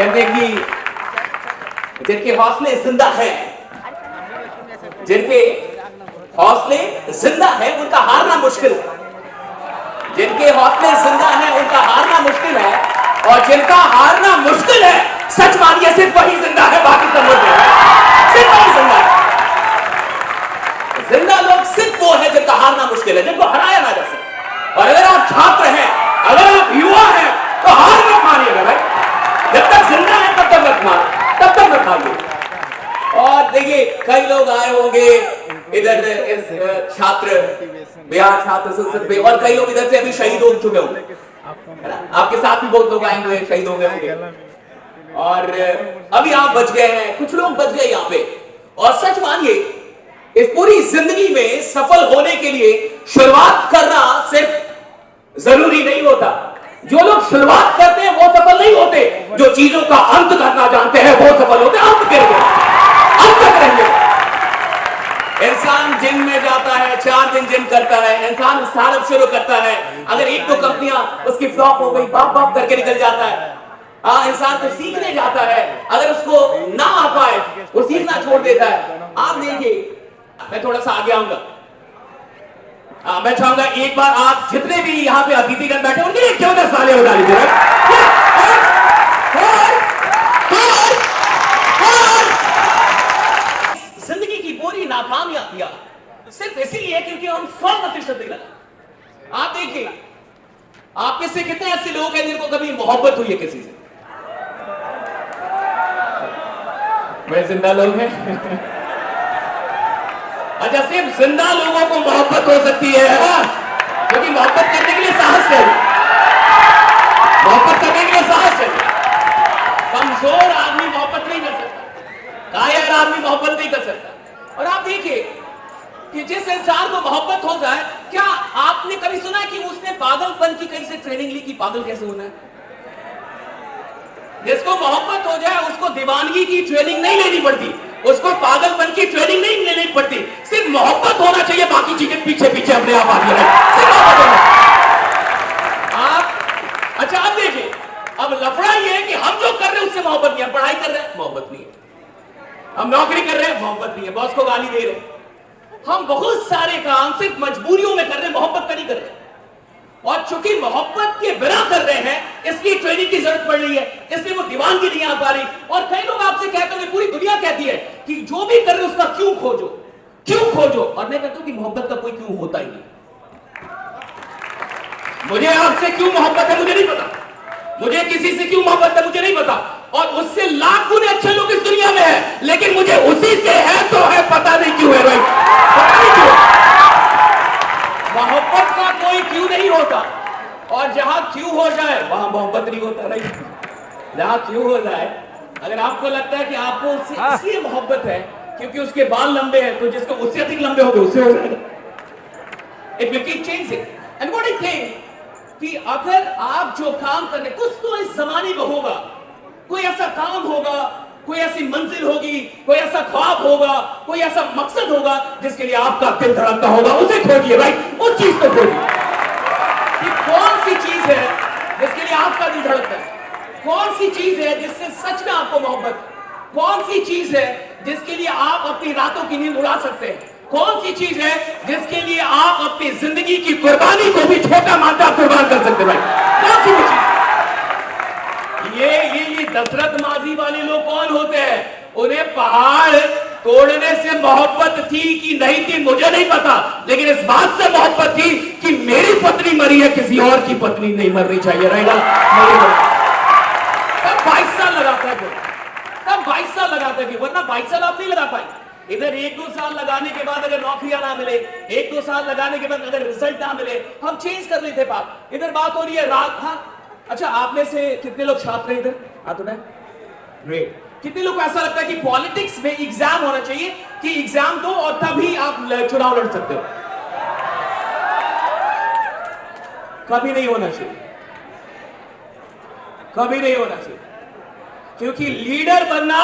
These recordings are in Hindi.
कहते हैं कि जिनके हौसले जिंदा है, जिनके हौसले जिंदा है उनका हारना मुश्किल है। जिनके हौसले जिंदा है उनका हारना मुश्किल है, और जिनका हारना मुश्किल है, सच मानिए सिर्फ वही जिंदा है, बाकी सब मुर्दे हैं। सिर्फ वही जिंदा है। जिंदा लोग सिर्फ वो है जिनका हारना मुश्किल है, जिनको हराया ना जा सके। और अगर आप छात्र हैं, अगर आप युवा हैं, तो हार मत मानिएगा भाई। जब तक जिंदा है तब तक मत मार, तब तक मत हारिए। और देखिए कई लोग आए होंगे इधर इस छात्र बिहार छात्र संसद पे, और कई लोग इधर से अभी शहीद हो चुके होंगे, आपके साथ भी बहुत लोग आएंगे शहीद हो गए होंगे, और अभी आप बच गए हैं, कुछ लोग बच गए यहाँ पे। और सच मानिए इस पूरी जिंदगी में सफल होने के लिए शुरुआत करना सिर्फ जरूरी नहीं होता। जो लोग शुरुआत करते हैं वो सफल नहीं होते, जो चीजों का अंत करना जानते हैं वो सफल होते हैं। अंत करेंगे, अंत तक रहेंगे। इंसान जिम में जाता है, 4 दिन जिम करता है, इंसान स्टार्टअप शुरू करता है, अगर 1-2 कंपनियां उसकी फ्लॉप हो गई, बाप बाप करके निकल जाता है। इंसान तो सीखने जाता है, अगर उसको ना आ पाए वो सीखना छोड़ देता है। आप देखिए, मैं थोड़ा सा आगे आऊंगा, मैं चाहूंगा एक बार आप जितने भी यहाँ पे अतिथिगण बैठे उनके लिए क्यों ना तालियां बजा लीजिए। जिंदगी की पूरी नाकामयाबियां सिर्फ इसीलिए क्योंकि हम 100% नहीं लगा। आप देखिए, आप में से कितने ऐसे लोग हैं जिनको कभी मोहब्बत हुई है किसी से? मैं जिंदा लोग हैं। अच्छा, सिर्फ जिंदा लोगों को मोहब्बत हो सकती है, क्योंकि मोहब्बत करने के लिए साहस चाहिए, मोहब्बत करने के लिए साहस चाहिए। कमजोर आदमी मोहब्बत नहीं कर सकता, कायर आदमी मोहब्बत नहीं कर सकता। और आप देखिए कि जिस इंसान को मोहब्बत हो जाए, क्या आपने कभी सुना है कि उसने पागलपन की कहीं से ट्रेनिंग ली कि पागल कैसे होना है? जिसको मोहब्बत हो जाए उसको दीवानगी की ट्रेनिंग नहीं लेनी पड़ती, उसको पागलपन की ट्रेनिंग नहीं लेनी पड़ती, सिर्फ मोहब्बत होना चाहिए, बाकी चीजें पीछे पीछे अपने आप आती है। सिर्फ मोहब्बत होना। आप अच्छा अब देखिए, अब लफड़ा ये है कि हम जो कर रहे हैं उससे मोहब्बत नहीं है, पढ़ाई कर रहे हैं मोहब्बत नहीं है, हम नौकरी कर रहे हैं मोहब्बत नहीं है, बॉस को गाली दे रहे हैं, हम बहुत सारे काम सिर्फ मजबूरियों में कर रहे हैं, मोहब्बत का नहीं कर रहे। और चूंकि मोहब्बत के बिना कर रहे हैं इसलिए ट्रेनिंग की जरूरत पड़ रही है, इसलिए वो दीवानगी नहीं आ पा रही। और कई लोग आपसे कहते हैं, पूरी दुनिया कहती है कि जो भी कर रहे हो उसका क्यों खोजो, क्यों खोजो। और मैं कहता हूं कि मोहब्बत का कोई क्यों होता ही नहीं। मुझे आपसे क्यों मोहब्बत है मुझे नहीं पता, मुझे किसी से क्यों मोहब्बत है मुझे नहीं पता, और उससे लाख गुने अच्छे लोग इस दुनिया में है, लेकिन मुझे उसी से है तो है, पता नहीं क्यों है भाई, पता नहीं क्यों। मोहब्बत का कोई क्यों नहीं होता, और जहां क्यों हो जाए वहां मोहब्बत नहीं होता भाई। जहां क्यों हो जाए, अगर आपको लगता है कि आपको उससे इसलिए मोहब्बत है क्योंकि उसके बाल लंबे हैं, तो जिसको उससे अधिक लंबे होंगे उससे हो जाएगा। It will keep changing. And what I think कि अगर आप जो काम कर रहे, कुछ तो इस जमाने में होगा, कोई ऐसा काम होगा, कोई ऐसी मंजिल होगी, कोई ऐसा ख्वाब होगा, कोई ऐसा मकसद होगा जिसके लिए आपका दिल धड़कता होगा, उसे खोजिए भाई, उस चीज को खोजिए। कि कौन सी चीज है जिसके लिए आपका दिल धड़कता है, कौन सी चीज है जिससे सच में आपको मोहब्बत, कौन सी चीज है जिसके लिए आप अपनी रातों की नींद उड़ा सकते हैं, कौन सी चीज है जिसके लिए आप अपनी जिंदगी की कुर्बानी को भी छोटा मानकर कुर्बान कर सकते हैं भाई, कौन सी चीज? ये दशरथ माजी वाले लोग कौन होते हैं? उन्हें पहाड़ तोड़ने से मोहब्बत थी कि नहीं थी मुझे नहीं पता, लेकिन इस बात से मोहब्बत थी कि मेरी पत्नी मरी है, किसी और की पत्नी नहीं मरनी चाहिए। रहेगा तब 22 साल लगाता है, तब 22 साल लगाता है, वरना 22 साल आप नहीं लगा पाए। इधर 1-2 साल लगाने के बाद अगर नौकरियां ना मिले, 1-2 साल लगाने के बाद अगर रिजल्ट ना मिले, हम चेंज कर लेते बात। इधर बात हो रही है रात। हाँ अच्छा, आप में से कितने लोग छात्र हैं इधर? हाथ उठाएं। ग्रेट। कितने लोग को ऐसा लगता है कि पॉलिटिक्स में एग्जाम होना चाहिए कि एग्जाम दो और तभी आप चुनाव लड़ सकते हो? कभी नहीं होना चाहिए, कभी नहीं होना चाहिए, क्योंकि लीडर बनना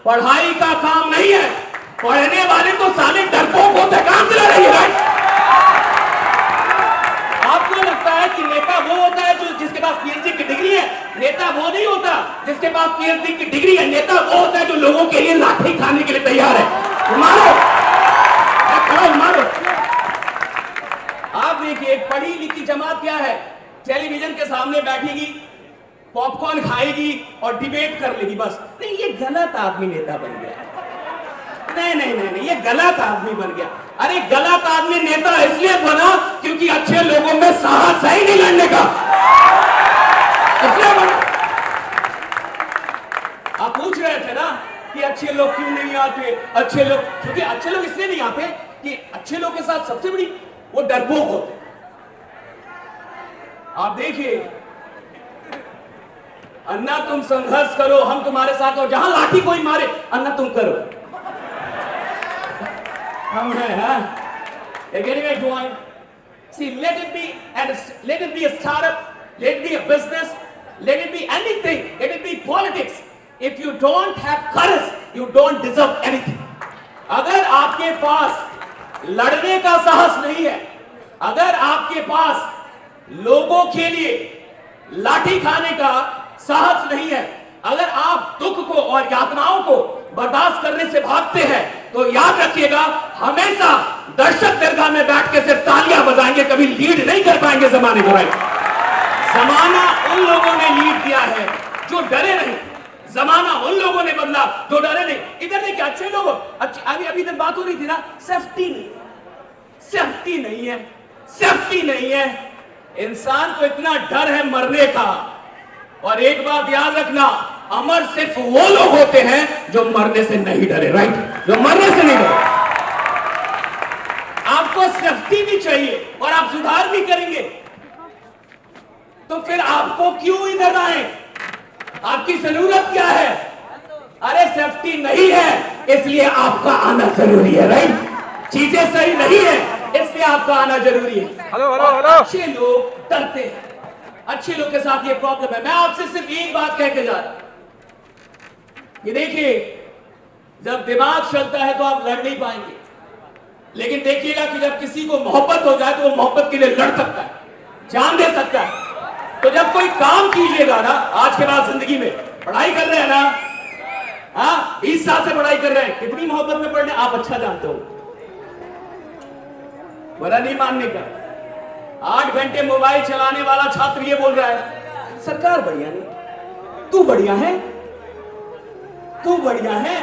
पढ़ाई का काम नहीं है। पढ़ने वाले तो साले डरपोक होते, काम चला रही है। आपको लगता है कि नेता वो होता है जो जिसके पास पीएचडी की डिग्री है। नेता वो नहीं होता जिसके पास पीएचडी की डिग्री है, नेता वो होता है जो लोगों के लिए लाठी खाने के लिए तैयार है। मारो, मारो। आप देखिए पढ़ी लिखी जमात क्या है, टेलीविजन के सामने बैठेगी, पॉपकॉर्न खाएगी और डिबेट कर लेगी बस। नहीं, ये गलत आदमी नेता बन गया। नहीं नहीं नहीं नहीं, ये गलत आदमी बन गया। अरे गलत आदमी नेता इसलिए बना क्योंकि अच्छे लोगों में साहस है ही नहीं लड़ने का, इसलिए बना। आप पूछ रहे थे ना कि अच्छे लोग क्यों नहीं आते, अच्छे लोग, क्योंकि अच्छे लोग इसलिए नहीं आते कि अच्छे लोग के साथ सबसे बड़ी वो डरपोक होते। आप देखिए, अन्ना तुम संघर्ष करो, हम तुम्हारे साथ, और जहां लाठी कोई मारे अन्ना तुम करो, हम हैं। हाँ, you're getting my point? See, let it be a startup, let it be a business, let it be anything, let it be politics. If you don't have courage, you don't deserve anything. अगर आपके पास लड़ने का साहस नहीं है, अगर आपके पास लोगों के लिए लाठी खाने का साहस नहीं है, अगर आप दुख को और यातनाओं को बर्दाश्त करने से भागते हैं, तो याद रखिएगा हमेशा दर्शक दरगाह में बैठ के सिर्फ तालियां बजाएंगे, कभी लीड नहीं कर पाएंगे जमाने को। राइट, जमाना उन लोगों ने लीड किया है जो डरे नहीं, जमाना उन लोगों ने बदला जो डरे नहीं। इधर देखिए अच्छे लोग, अभी इधर बात हो रही थी ना, सेफ्टी नहीं है। इंसान को इतना डर है मरने का, और एक बात याद रखना, अमर सिर्फ वो लोग होते हैं जो मरने से नहीं डरे। राइट, जो मरने से नहीं डरे। आपको सेफ्टी भी चाहिए और आप सुधार भी करेंगे, तो फिर आपको क्यों इधर आए? आपकी जरूरत क्या है? अरे सेफ्टी नहीं है इसलिए आपका आना जरूरी है। राइट, चीजें सही नहीं है इसलिए आपका आना जरूरी है। हेलो। अच्छे लोग डरते हैं, अच्छे लोग के साथ ये प्रॉब्लम है। मैं आपसे सिर्फ एक बात कह के जा रहा हूं कि देखिए, जब दिमाग चलता है तो आप लड़ नहीं पाएंगे, लेकिन देखिएगा कि जब किसी को मोहब्बत हो जाए तो वो मोहब्बत के लिए लड़ सकता है, जान दे सकता है। तो जब कोई काम कीजिएगा ना, आज के बाद जिंदगी में पढ़ाई कर रहे हैं ना, हाँ 20 साल से पढ़ाई कर रहे हैं, कितनी मोहब्बत में पढ़ने आप अच्छा जानते हो, बड़ा नहीं मानने का। 8 घंटे मोबाइल चलाने वाला छात्र ये बोल रहा है सरकार बढ़िया नहीं, तू बढ़िया है, तू बढ़िया है,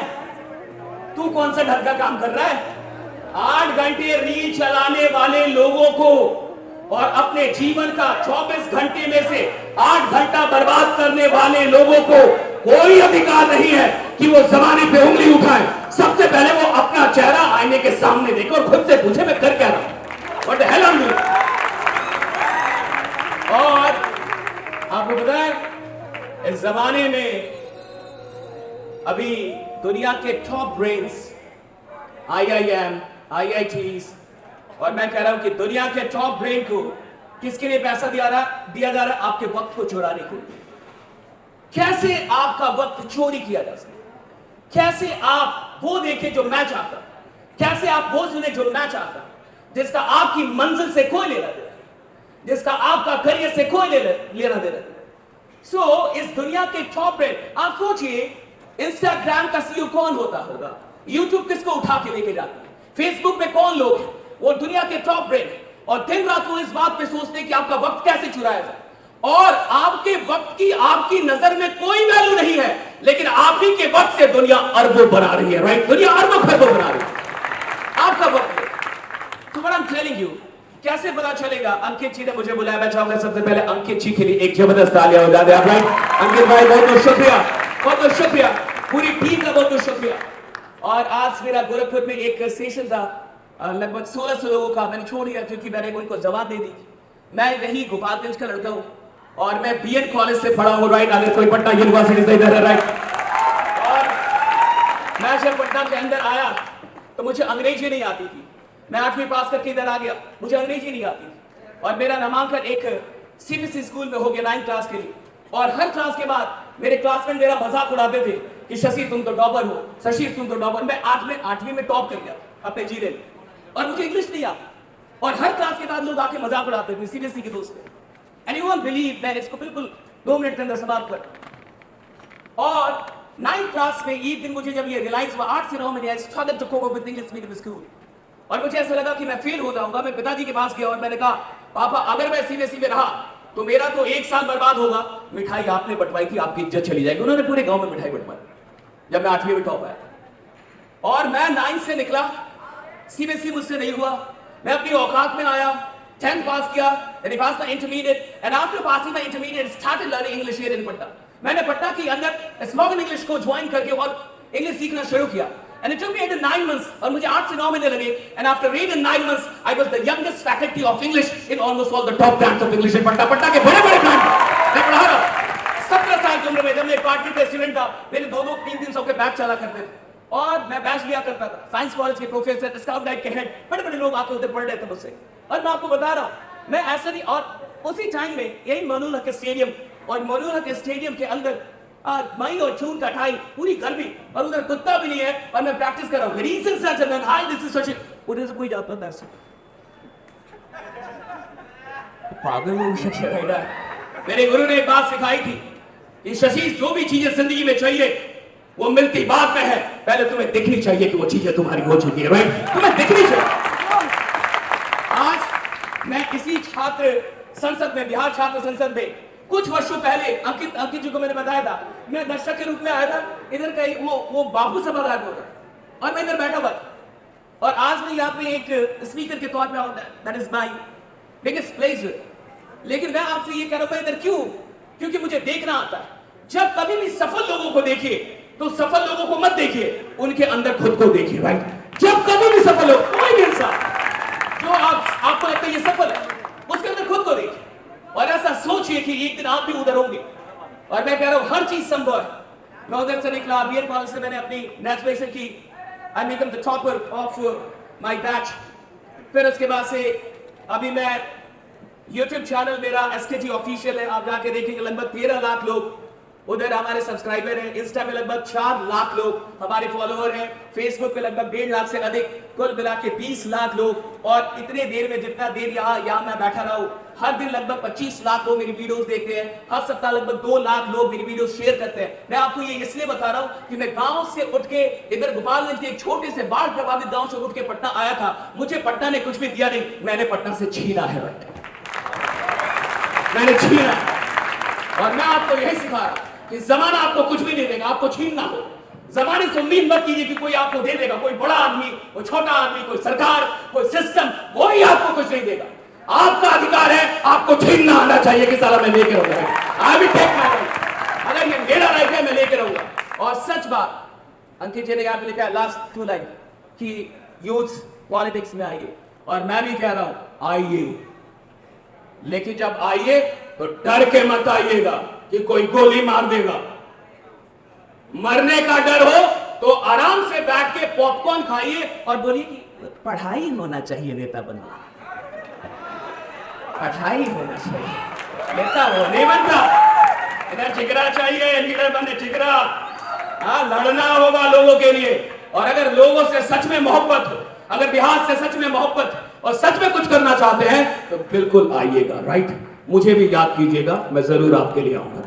तू कौन सा ढंग का काम कर रहा है? 8 घंटे रील चलाने वाले लोगों को और अपने जीवन का 24 घंटे में से 8 घंटा बर्बाद करने वाले लोगों को कोई अधिकार नहीं है कि वो जमाने पे उंगली उठाए। सबसे पहले वो अपना चेहरा आईने के सामने देखे और खुद से पूछे मैं कर क्या रहा हूं, what the hell I am doing. और आपको पता है इस जमाने में अभी दुनिया के टॉप ब्रेन्स, IIM, IITs, और मैं कह रहा हूं कि दुनिया के टॉप ब्रेन को किसके लिए पैसा दिया जा रहा है? आपके वक्त को चुराने के लिए। कैसे आपका वक्त चोरी किया जा सकता, कैसे आप वो देखें जो मैं चाहता, कैसे आप वो सुने जो मैं चाहता, जिसका आपकी मंजिल से कोई लेना देना, जिसका आपका करियर से कोई लेना देना। सो इस दुनिया के टॉप ब्रेन, आप सोचिए इंस्टाग्राम का CEO कौन होता होगा, यूट्यूब किसको उठा के लेके जाता है, फेसबुक पे कौन लोग हैं, वो दुनिया के टॉप ब्रेन, और दिन रात वो इस बात पे सोचते हैं कि आपका वक्त कैसे चुराया जाए। और आपके वक्त की आपकी नजर में कोई वैल्यू नहीं है, लेकिन आप ही के वक्त से दुनिया अरबों बना रही है। राइट, दुनिया अरबों खरबों बना रही है आपका वक्त। तो what I am telling you, कैसे पता चलेगा? अंकित जी ने मुझे बुलाया, मैं चाहूंगा सबसे पहले अंकित जी के लिए एक जबरदस्त तालियां हो जाए। राइट, अंकित भाई बहुत बहुत शुक्रिया, बहुत बहुत शुक्रिया, पूरी टीम का बहुत बहुत शुक्रिया। और आज मेरा गोरखपुर में एक सेशन था, लगभग 1600 लोगों का, मैंने छोड़ दिया क्योंकि मैंने उनको जवाब दे दी। मैं यही गोपालगंज का लड़का हूं और मैं BN कॉलेज से पढ़ा हूं। राइट, अगर कोई पटना यूनिवर्सिटी से इधर है। राइट, और मैं जब पटना के अंदर आया तो मुझे अंग्रेजी नहीं आती थी। मैं 8वीं पास करके इधर आ गया, मुझे अंग्रेजी नहीं आती थी, और मेरा नामांकन एक CBSE स्कूल में हो गया 9th क्लास के लिए। और हर क्लास के बाद मेरे क्लासमेट मेरा मजाक उड़ाते थे कि शशि तुम तो टॉपर हो, शशि तुम तो टॉपर। मैं 8वीं में टॉप कर गया अपने जिले में, और मुझे इंग्लिश नहीं आता, और हर क्लास के बाद लोग आके मजाक उड़ाते थे, CBSE के दोस्त थे। एंड यू वोंट बिलीव, मैं इसको बिल्कुल 2 मिनट के अंदर समाप्त कर। और 9th क्लास में एक दिन मुझे जब ये रियलाइज हुआ, 8 से 9 में I struggle to cope with English medium school, और मुझे ऐसा लगा कि मैं फेल हो जाऊंगा। मैं पिताजी के पास गया और मैंने कहा, पापा अगर मैं सीबीएसई में रहा तो मेरा तो 1 साल बर्बाद होगा। मिठाई आपने बंटवाई थी, आपकी इज्जत चली जाएगी। उन्होंने पूरे गांव में मिठाई बंटवाई जब मैं 8वीं में टॉप आया। और मैं 9th से निकला, सीबीएसई मुझसे नहीं हुआ, मैं अपनी औकात में आया, 10th पास किया, then I passed my intermediate, and after passing my intermediate, started learning English here in Patna. मैंने पटना के अंदर स्पोकन इंग्लिश को ज्वाइन करके और इंग्लिश सीखना शुरू किया। And it took me 8 to 9 months, और मुझे 8 से 9 महीने लगे। And after 8 and 9 months, I was the youngest faculty of English in almost all the top brands of English in Patna. Patna के बड़े-बड़े ब्रांड मैं पढ़ा रहा। 17 साल की उम्र में जब मैं पार्टी के स्टूडेंट था, मेरे 2-2, 3-3 सौ के बैच चला करते थे, और मैं बैच लिया करता था। साइंस कॉलेज के प्रोफेसर, स्काउट गाइड के हेड, बड़े-बड़े लोग आते होते पढ़ रहे थे मुझसे। और मैं आपको बता रहा हूँ, मैं ऐसा नहीं। और उसी टाइम में यही मोइनुल हक स्टेडियम, और मोइनुल हक स्टेडियम के अंदर मई और जून का टाइम, पूरी गर्मी, और उधर कुत्ता भी नहीं है, और मैं प्रैक्टिस कर रहा हूँ। रीजन सच है, हाय दिस इज सच, उधर से कोई जाता था ऐसे पागल हो शशि बेटा। मेरे गुरु ने एक बात सिखाई थी कि शशि, जो भी चीजें जिंदगी में चाहिए वो मिलती बाद में है, पहले तुम्हें दिखनी चाहिए कि वो चीजें तुम्हारी हो चुकी है। राइट, तुम्हें दिखनी चाहिए। आज मैं किसी छात्र संसद में, बिहार छात्र संसद में, कुछ वर्षों पहले अंकित जी को मैंने बताया था, मैं दर्शक के रूप में आया था। इधर का वो बाबू सभागार में होता, और मैं इधर बैठा हुआ था, और आज मैं यहाँ पे एक स्पीकर के तौर पे आऊँ। That is my biggest pleasure. लेकिन मैं आपसे ये कह रहा हूँ इधर क्यों? क्योंकि मुझे देखना आता है। जब कभी भी सफल लोगों को देखिए तो सफल लोगों को मत देखिए, उनके अंदर खुद को देखिए। राइट, जब कभी भी सफल हो, कोई भी इंसान जो आपको लगता है ये सफल है, उसके अंदर खुद को देखिए, और ऐसा सोचिए कि एक दिन आप भी उधर होंगे। और मैं कह रहा हूं हर चीज संभव है। मैं उधर से निकला, बीएड कॉलेज से मैंने अपनी नेचुरेशन की, I become the topper of my batch. फिर उसके बाद से अभी मैं यूट्यूब चैनल मेरा एसकेजी ऑफिशियल है, आप जाके देखेंगे। लगभग 13 लाख लोग उधर हमारे सब्सक्राइबर हैं। इंस्टा में लगभग 4 लाख लोग हमारे फॉलोअर हैं। फेसबुक पे लगभग 1.5 लाख से अधिक, कुल मिला के 20 लाख लोग। और इतने देर में, जितना देर यहाँ मैं बैठा रहा हूँ, हर दिन लगभग 25 लाख लोग मेरी वीडियोस देखते हैं। हर सप्ताह लगभग 2 लाख लोग मेरी वीडियोस शेयर करते हैं। मैं आपको ये इसलिए बता रहा हूँ कि मैं गांव से उठ के, इधर गोपालगंज के एक छोटे से बाढ़ प्रभावित गांव से उठ के पटना आया था। मुझे पटना ने कुछ भी दिया नहीं, मैंने पटना से छीना है। मैंने छीना। और मैं आपको यही सिखा रहा हूं कि जमाना आपको कुछ भी नहीं देगा, आपको छीनना हो। जमाने से उम्मीद मत कीजिए कि कोई आपको दे देगा, कोई बड़ा आदमी, कोई छोटा आदमी, कोई सरकार, कोई सिस्टम, कोई आपको कुछ नहीं देगा। आपका अधिकार है, आपको छीनना आना चाहिए कि साला मैं लेके रहूंगा। I will take my right. अगर ये मेरा राइट है, मैं लेके रहूंगा। और सच बात, अंकित जी ने यहाँ पे लिखा लास्ट 2 लाइन कि यूथ पॉलिटिक्स में आइए, और मैं भी कह रहा हूं आइए, लेकिन जब आइए तो डर के मत आइएगा कि कोई गोली मार देगा। मरने का डर हो तो आराम से बैठ के पॉपकॉर्न खाइए और बोलिए कि पढ़ाई होना चाहिए नेता बनना, पढ़ाई होना चाहिए, नेता हो नहीं बनता। इधर जिगरा चाहिए, लीडर बने जिगरा। हाँ, लड़ना होगा लोगों के लिए। और अगर लोगों से सच में मोहब्बत हो, अगर बिहार से सच में मोहब्बत और सच में कुछ करना चाहते हैं तो बिल्कुल आइएगा। राइट, मुझे भी याद कीजिएगा, मैं जरूर आपके लिए आऊंगा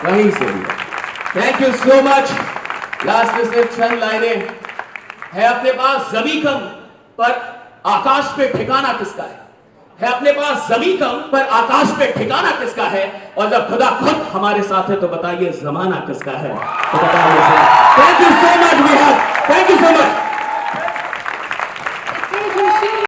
वहीं से। Thank you so much. Last में सिर्फ चंद लाइनें है। अपने पास जमीन कम पर आकाश पे ठिकाना किसका है अपने पास जमीन कम पर आकाश पे ठिकाना किसका है? और जब खुदा खुद हमारे साथ है तो बताइए जमाना किसका है? तो बताइए। Thank you so much.